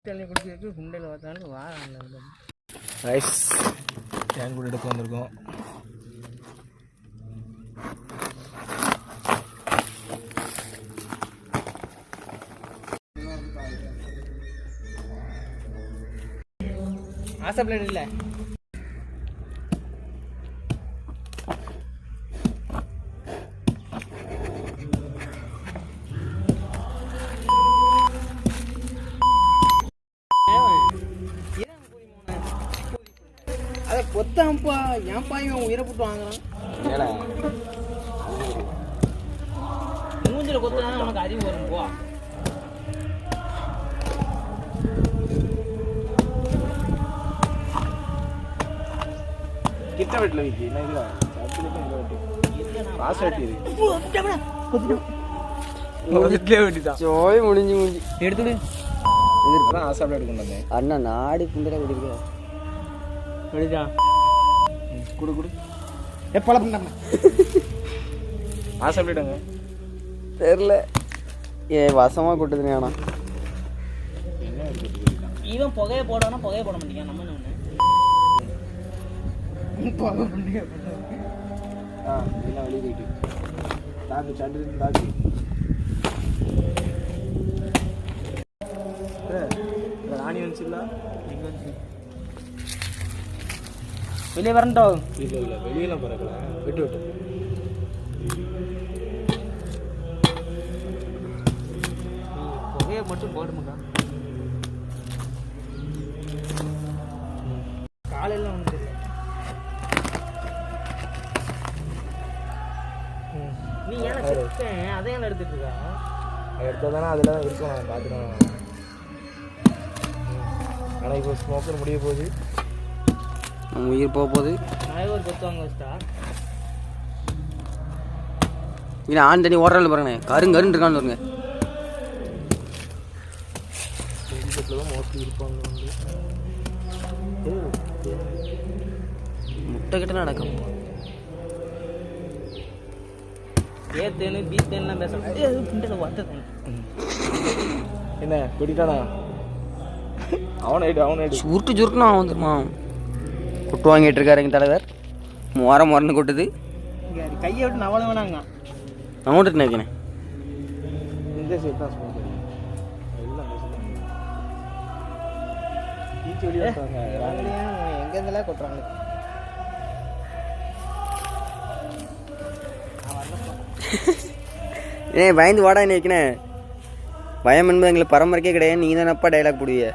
தண்ணி குடிக்கிறதுக்கு குண்டையில் பார்த்தாலும் வாரம் ரைஸ் தேன் கூட எடுக்க வந்திருக்கோம். ஆசை பிளேட் இல்லை அதை பொத்தாம்ப்பா ஏன்ப்பா இவன் உயிரை போட்டு வாங்குறான். மூஞ்சில் கொத்தனா உனக்கு அறிவு வரும் போ. கிட்ட வெட்டில் வைக்கி என்ன இல்லை காசு வெட்டிதான் சோய் முடிஞ்சு எடுத்துடு. இதுதான் ஆசை எடுக்க வந்தேன். அண்ணா நாடி குண்டரை குடிக்க எடுத்தா குடு குடு எப்பல பண்ண ஆசை எடுங்க. தெரியல வசமாக கொட்டுதுனே. ஆனால் இவன் புகையை போடானா புகையை போட மாட்டேங்க. நம்ம என்ன இதெல்லாம் வெளியே போயிட்டு தாக்கு சண்டு தாக்கு ராணி வந்துச்சுல்ல வெளியே வரண்டோம். இல்லை இல்லை வெளியெல்லாம் பறக்கல விட்டு விட்டு புகையை மட்டும் போட மாட்டான். காலையெல்லாம் வந்து நீ ஏன்னா செத்தேன் அதையும் எடுத்துட்டு இருக்கா. எடுத்தால் தானே அதில் தான் இருக்கும். நான் பார்த்துட்டேன். ஆனால் இப்போ ஸ்மோக்கர் முடிய போகுது. உயிர் போக போகுது. நிறைய ஒரு கொத்து வாங்க வச்சிட்டா இல்லை ஆண் தண்ணி ஓடுறாள் பாருங்கண்ணே. கருன்னு இருக்கான்னு பாருங்க. வெளிப்பட்டில் தான் மோஸ்ட்லி இருப்பாங்க. முட்டை கிட்ட நடக்கும். ஏ தேனு பி தேன்லாம் பேசுறேன். என்ன குடிட்டானா அவனாயிடு சுருட்டு சுருட்டுனா அவன் வந்துருமா. கொட்டு வாங்கிட்டு இருக்காரு எங்கள் தலைவர். மொரன்னு கொட்டுது. கையை விட்டு நவள வேணாங்க. நான் கொண்டுட்டு நினைக்கிறேன். இந்த சைடு தான் ஸ்மோக்கர் எல்லாம் ஈச்சி வெளியே எங்க இருந்தெல்லாம் கொட்டுறாங்க. பயந்து வாடா நினைக்கிறேன். பயம் என்பது எங்களுக்கு பரம்பரைக்கே கிடையாது. நீங்கள் தானப்பா டைலாக் போடுவீங்க.